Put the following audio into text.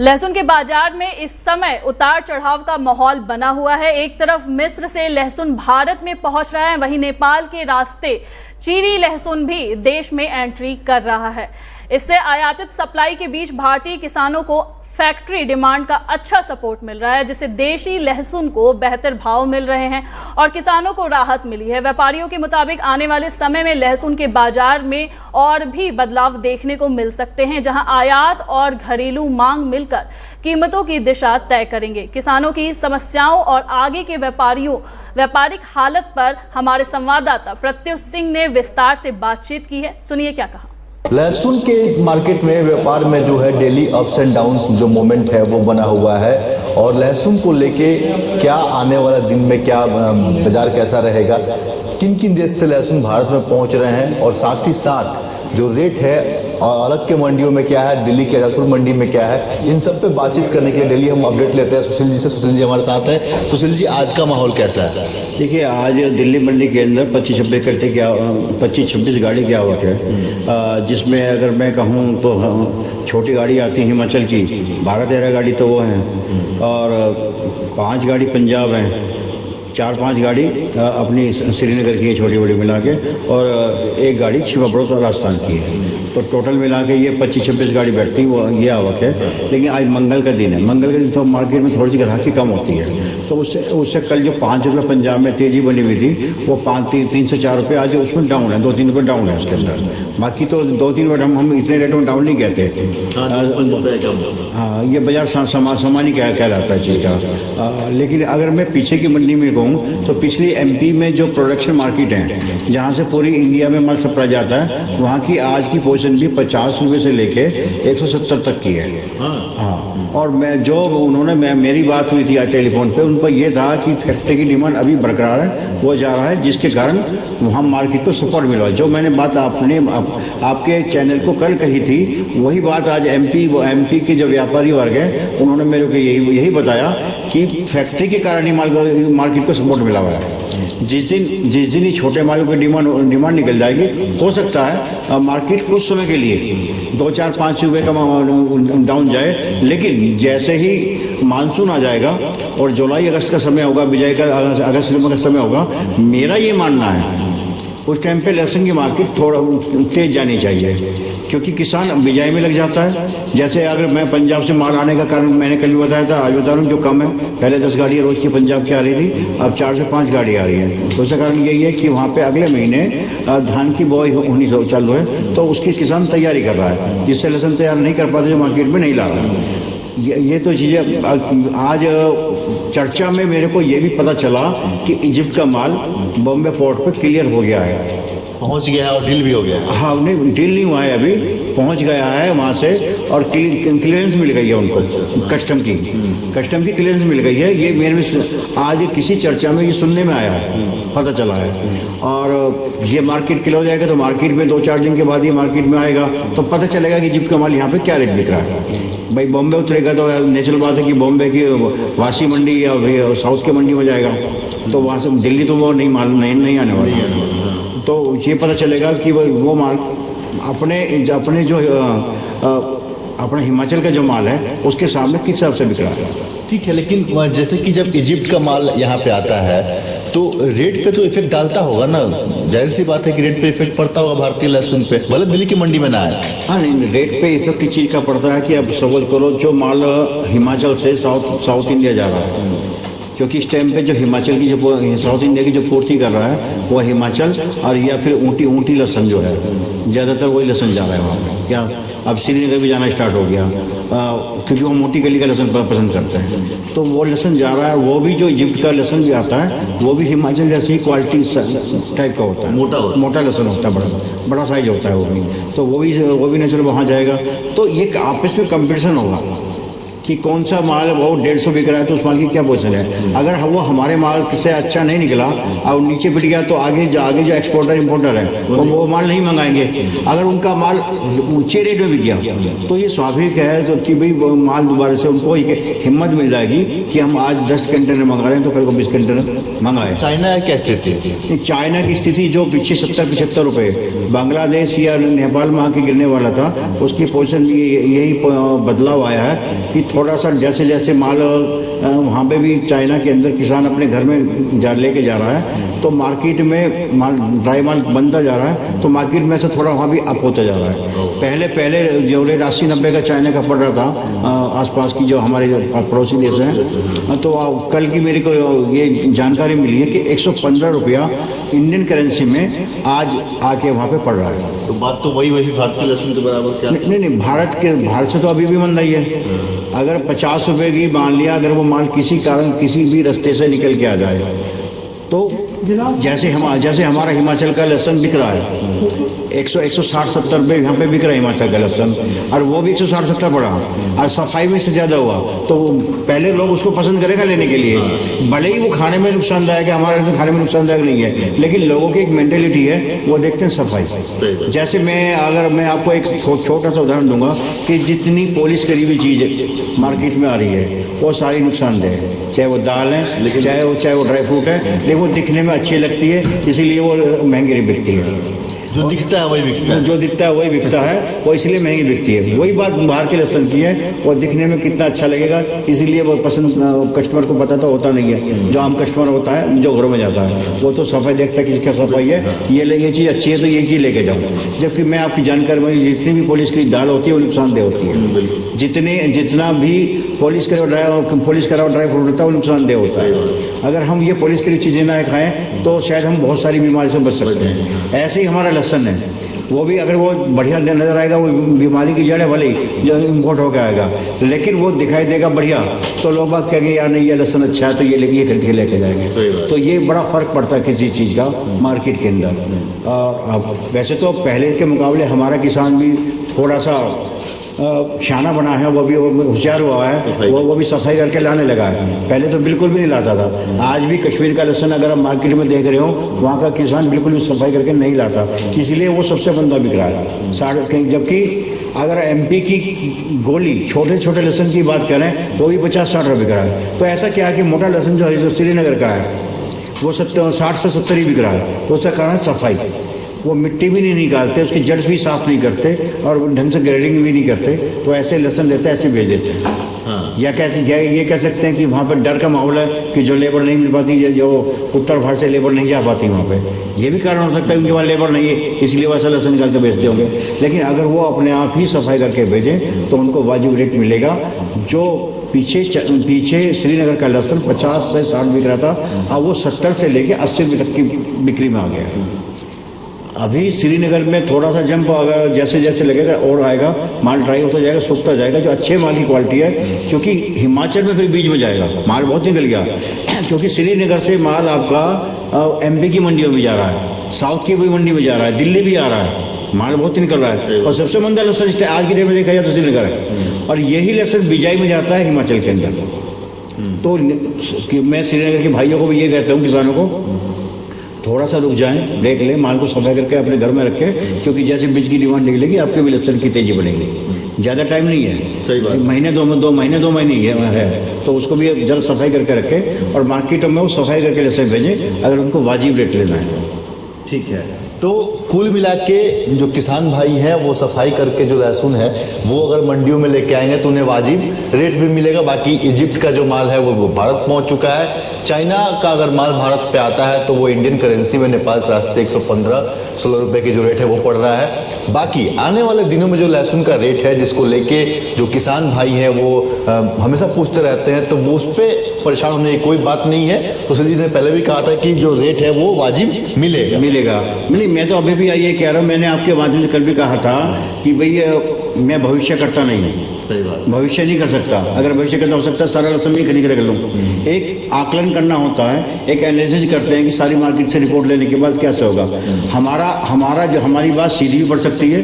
लहसुन के बाजार में इस समय उतार चढ़ाव का माहौल बना हुआ है। एक तरफ मिस्र से लहसुन भारत में पहुंच रहा है, वहीं नेपाल के रास्ते चीनी लहसुन भी देश में एंट्री कर रहा है। इससे आयातित सप्लाई के बीच भारतीय किसानों को फैक्ट्री डिमांड का अच्छा सपोर्ट मिल रहा है, जिससे देशी लहसुन को बेहतर भाव मिल रहे हैं और किसानों को राहत मिली है। व्यापारियों के मुताबिक आने वाले समय में लहसुन के बाजार में और भी बदलाव देखने को मिल सकते हैं, जहां आयात और घरेलू मांग मिलकर कीमतों की दिशा तय करेंगे। किसानों की समस्याओं और आगे के व्यापारिक हालत पर हमारे संवाददाता प्रत्युष सिंह ने विस्तार से बातचीत की है। सुनिए क्या कहा। लहसुन के मार्केट में व्यापार में जो है डेली अप्स एंड डाउन्स जो मोमेंट है वो बना हुआ है, और लहसुन को लेके क्या आने वाला दिन में क्या बाजार कैसा रहेगा, किन किन देश से लहसुन भारत में पहुंच रहे हैं, और साथ ही साथ जो रेट है अलग के मंडियों में क्या है, दिल्ली के आजादपुर मंडी में क्या है, इन सब पे बातचीत करने के लिए डेली हम अपडेट लेते हैं सुशील जी से। सुशील जी हमारे साथ हैं। सुशील जी, आज का माहौल कैसा है? देखिए, आज दिल्ली मंडी के अंदर 25-26 गाड़ी की आवक है, जिसमें अगर मैं कहूँ तो छोटी गाड़ी आती है हिमाचल की 12-13 गाड़ी तो वो हैं, और 5 गाड़ी पंजाब हैं, 4-5 गाड़ी अपनी श्रीनगर की है छोटी बड़ी मिला के, और 1 गाड़ी छिवाबड़ोद राजस्थान की है। तो टोटल मिला के ये 25-26 गाड़ी बैठती वो ये आवक है। लेकिन आज मंगल का दिन है, मंगल के दिन तो मार्केट में थोड़ी सी ग्राहकी कम होती है, तो उससे कल जो 5 रुपये पंजाब में तेज़ी बनी हुई थी वो 3 से 4 रुपये आज उसमें डाउन है, 2-3 रुपये डाउन है उसके अंदर। बाकी तो 2-3 रुपये हम इतने रेट में डाउन नहीं कहते। हाँ, ये बाजार सामान्य कहलाता है चीज़ का। लेकिन अगर मैं पीछे की मंडी में कहूँ तो पिछली एमपी में जो प्रोडक्शन मार्केट है, जहाँ से पूरी इंडिया में माल सप्लाई जाता है, वहाँ की आज की पोजीशन भी 50 रुपये से लेके 170 तक की है। हाँ, और मेरी बात हुई थी आज टेलीफोन पे, उन पर यह था कि फैक्ट्री की डिमांड अभी बरकरार है, वो जा रहा है, जिसके कारण वहाँ मार्केट को सपोर्ट मिला। जो मैंने बात आपके चैनल को कल कही थी, वही बात आज एमपी के जो व्यापारी वर्ग है उन्होंने मेरे को यही बताया कि फैक्ट्री के कारण ही मार्केट को सपोर्ट मिला हुआ है। जिस दिन ही छोटे मालों की डिमांड निकल जाएगी, हो सकता है मार्केट कुछ समय के लिए 2-4-5 रुपये का डाउन जाए, लेकिन जैसे ही मानसून आ जाएगा और जुलाई अगस्त का समय होगा, बिजाई का अगस्त सितंबर का समय होगा, मेरा ये मानना है उस टाइम पे लहसुन की मार्केट थोड़ा तेज जानी चाहिए, क्योंकि किसान बिजाई में लग जाता है। जैसे अगर मैं पंजाब से माल आने का कारण मैंने कल भी बताया था, आज बता रहा हूँ जो कम है, पहले 10 गाड़ियाँ रोज़ की पंजाब की आ रही थी, अब 4 से 5 गाड़ी आ रही है। तो उसका कारण यही है कि वहाँ पे अगले महीने धान की बुआई होनी चालू है, तो उसकी किसान तैयारी कर रहा है, जिससे लहसुन तैयार नहीं कर पाते, जो मार्केट में नहीं ला रहा है। ये तो चीज़ें आज चर्चा में मेरे को ये भी पता चला कि इजिप्ट का माल बॉम्बे पोर्ट पे क्लियर हो गया है, पहुंच गया है, और डील भी हो गया है। हाँ, नहीं डील नहीं हुआ है, अभी पहुंच गया है वहाँ से, और क्लियरेंस मिल गई है उनको, कस्टम की क्लियरेंस मिल गई है। ये मेरे में आज किसी चर्चा में ये सुनने में आया है, पता चला है। और ये मार्केट क्लियर हो जाएगा तो मार्केट में 2-4 दिन के बाद ये मार्केट में आएगा, तो पता चलेगा कि इजिप्ट का माल यहाँ पे क्या रेट बिक रहा है। भाई बॉम्बे उतरेगा तो नेचुरल बात है कि बॉम्बे की वासी मंडी या साउथ की मंडी में जाएगा, तो वहाँ से दिल्ली तो वो नहीं आने वाली है। तो ये पता चलेगा कि वो माल अपने जो अपने हिमाचल का जो माल है उसके सामने किस हिसाब से बिक रहा है। ठीक है, लेकिन जैसे कि जब इजिप्ट का माल यहाँ पे आता है तो रेट पे तो इफेक्ट डालता होगा ना, जाहिर सी बात है कि रेट पे इफेक्ट पड़ता होगा भारतीय लहसुन पे, भले दिल्ली की मंडी में ना आए। हाँ, नहीं, रेट पे इफेक्ट इस चीज़ का पड़ता है कि अब सवाल करो जो माल हिमाचल से साउथ इंडिया जा रहा है, क्योंकि इस टाइम पे जो हिमाचल की जो साउथ इंडिया की जो पूर्ति कर रहा है वो हिमाचल, और या फिर ऊँटी लहसुन जो है, ज़्यादातर वही लहसुन जा रहा है वहाँ पर। क्या अब श्रीनगर भी जाना स्टार्ट हो गया, क्योंकि वो मोटी कली का लहसुन पसंद करते हैं, तो वो लहसुन जा रहा है। वो भी जो इजिप्ट का लहसुन भी आता है वो भी हिमाचल जैसी क्वालिटी टाइप का होता है, मोटा लहसुन होता है, बड़ा साइज होता है वो भी, तो वो भी नेचुरल वहाँ जाएगा। तो ये आपस में कंपटीशन होगा कि कौन सा माल वो 150 बिक रहा है तो उस माल की क्या पोजीशन है। अगर वो हमारे माल से अच्छा नहीं निकला और नीचे पिट गया तो आगे जो एक्सपोर्टर इंपोर्टर है वो माल नहीं मंगाएंगे। अगर उनका माल ऊंचे रेट में बिक गया तो ये स्वाभाविक है तो कि भाई माल दोबारा से उनको हिम्मत मिल जाएगी कि हम आज 10 कंटेनर मंगा रहे हैं तो कल को 20 कंटेनर मंगाए। चाइना क्या स्थिति? चाइना की स्थिति जो पीछे 70-75 रुपये बांग्लादेश या नेपाल में आके गिरने वाला था, उसकी पोजीशन यही बदलाव आया है कि थोड़ा सा जैसे जैसे माल वहाँ पे भी चाइना के अंदर किसान अपने घर में लेके जा रहा है, तो मार्केट में माल ड्राई माल बनता जा रहा है, तो मार्केट में से थोड़ा वहाँ भी अप होता जा रहा है। पहले जो रेट 80-90 का चाइना का पड़ रहा था आसपास की जो हमारे पड़ोसी देश हैं, तो कल की मेरे को ये जानकारी मिली है कि 115 रुपया इंडियन करेंसी में आज आके वहाँ पे पड़ रहा है। तो बात तो वही भारतीय लहसुन के बराबर क्या? नहीं, भारत से तो अभी भी मंदाई है। अगर 50 रुपए की मान लिया, अगर वो माल किसी कारण किसी भी रास्ते से निकल के आ जाए, तो जैसे हमारा हिमाचल का लहसुन बिक रहा है 160-170 रुपये यहाँ पे बिक रहा है हिमाचल का लहसुन, और वो भी 160-170 पड़ा, और सफाई में से ज़्यादा हुआ, तो पहले लोग उसको पसंद करेगा लेने के लिए, भले ही वो खाने में नुकसानदायक है, हमारे तो खाने में नुकसानदायक नहीं है, लेकिन लोगों की एक मेंटेलिटी है, वो देखते हैं सफाई। जैसे मैं आपको एक छोटा सा उदाहरण दूंगा कि जितनी पॉलिश करी हुई चीज़ मार्केट में आ रही है वो सारी नुकसानदेह है, चाहे वो दाल है, चाहे वो ड्राई फ्रूट है, लेकिन वो दिखने में अच्छी लगती है, इसीलिए वो महंगी बिकती है। जो दिखता है वही बिकता है, जो दिखता है वही बिकता है, वो इसलिए महंगी बिकती है। वही बात बाहर के लहसुन की है, वो दिखने में कितना अच्छा लगेगा, इसीलिए वो पसंद कस्टमर को पता तो होता नहीं है। जो आम कस्टमर होता है जो घरों में जाता है वो तो सफाई देखता है कि क्या सफाई है, ये चीज़ अच्छी है तो ये चीज़ लेके जाऊँ। जबकि मैं आपकी जानकारी में जितनी भी पॉलिश की दाल होती है वो नुकसानदेह होती है, जितना भी पॉलिश करा हुआ ड्राई फ्रूट होता है वो नुकसानदेह होता है। अगर हम ये पॉलिश करी चीज़ें ना खाएँ तो शायद हम बहुत सारी बीमारी से बच सकते हैं। ऐसे ही हमारा लहसुन है, वो भी अगर वो बढ़िया नज़र आएगा, वो बीमारी की जड़ है भले ही जो इम्पोर्ट होकर आएगा, लेकिन वो दिखाई देगा बढ़िया, तो लोग बात कहेंगे यार नहीं ये लहसुन अच्छा है, तो ये खरीद के लेके जाएंगे। तो ये बड़ा फ़र्क पड़ता है किसी चीज़ का मार्केट के अंदर। और अब वैसे तो पहले के मुकाबले हमारा किसान भी थोड़ा सा शाना बना है, वो भी होशियार हुआ है, वो भी सफाई करके लाने लगा है। पहले तो बिल्कुल भी नहीं लाता था। आज भी कश्मीर का लहसुन अगर आप मार्केट में देख रहे हो, वहाँ का किसान बिल्कुल भी सफाई करके नहीं लाता, इसलिए वो सबसे महंगा बिक रहा है। जबकि अगर एमपी की गोली छोटे छोटे लहसुन की बात करें वो भी 50-60 रुपये बिक रहा है। तो ऐसा क्या है कि मोटा लहसुन जो श्रीनगर का है वो 60 से 70 ही बिक रहा है। तो उसका कारण सफाई, वो मिट्टी भी नहीं निकालते, उसकी जड़ भी साफ नहीं करते और ढंग से ग्रेडिंग भी नहीं करते, तो ऐसे लहसुन लेते हैं, ऐसे भेज देते हैं। या ये कह सकते हैं कि वहाँ पर डर का माहौल है कि जो लेबर नहीं मिल पाती, जो उत्तर भारत से लेबर नहीं जा पाती वहाँ पे, ये भी कारण हो सकता है उनके वहाँ लेबर नहीं है, इसलिए वैसा लहसुन निकाल के बेचते होंगे। लेकिन अगर वो अपने आप ही सफाई करके भेजें तो उनको वाजिब रेट मिलेगा। जो पीछे श्रीनगर का लहसुन 50 से 60 बिक रहा था, अब वो 70 से लेके 80 रुपये तक की बिक्री में आ गया है। अभी श्रीनगर में थोड़ा सा जंप होगा, जैसे जैसे लगेगा और आएगा, माल ड्राई होता जाएगा, सूखता जाएगा। जो अच्छे माल की क्वालिटी है, क्योंकि हिमाचल में फिर बीच में जाएगा, माल बहुत निकल गया, क्योंकि श्रीनगर से माल आपका एमपी की मंडियों में जा रहा है, साउथ की भी मंडी में जा रहा है, दिल्ली भी आ रहा है, माल बहुत निकल रहा है। और सबसे मंदा लहसुन आज की डेट में देखा जाए तो श्रीनगर है, और यही लहसुन बिजाई में जाता है हिमाचल के अंदर। तो मैं श्रीनगर के भाइयों को भी ये कहता हूँ, किसानों को, थोड़ा सा रुक जाएं, देख लें, माल को सफाई करके अपने घर में रखें, क्योंकि जैसे बीज की डिमांड निकलेगी आपके भी लहसुन की तेजी बढ़ेगी। ज़्यादा टाइम नहीं है, महीने दो महीने है, तो उसको भी जरा सफाई करके रखें और मार्केटों में वो सफाई करके लहसुन भेजें अगर उनको वाजिब रेट लेना है। ठीक है, तो कुल मिला के जो किसान भाई हैं वो सफाई करके जो लहसुन है वो अगर मंडियों में लेके आएंगे तो उन्हें वाजिब रेट भी मिलेगा। बाकी इजिप्ट का जो माल है वो भारत पहुंच चुका है। चाइना का अगर माल भारत पे आता है तो वो इंडियन करेंसी में नेपाल के रास्ते 115-16 रुपये की जो रेट है वो पड़ रहा है। बाकी आने वाले दिनों में जो लहसुन का रेट है, जिसको लेके जो किसान भाई हैं वो हमेशा पूछते रहते हैं, तो वो उस पर परेशान होने की कोई बात नहीं है। तो सलील जी ने पहले भी कहा था कि जो रेट है वो वाजिब मिलेगा। नहीं, मैं तो अभी भी ये कह रहा हूँ, मैंने आपके माध्यम से कल भी कहा था कि भाई मैं भविष्य करता नहीं हूँ, भविष्य नहीं कर सकता। अगर भविष्य करता हो सकता है सारा लहसुन ही खरीद कर लूँ। एक आकलन करना होता है, एक एनालिसिस करते हैं कि सारी मार्केट से रिपोर्ट लेने के बाद कैसे होगा। हमारी बात सीधी भी पड़ सकती है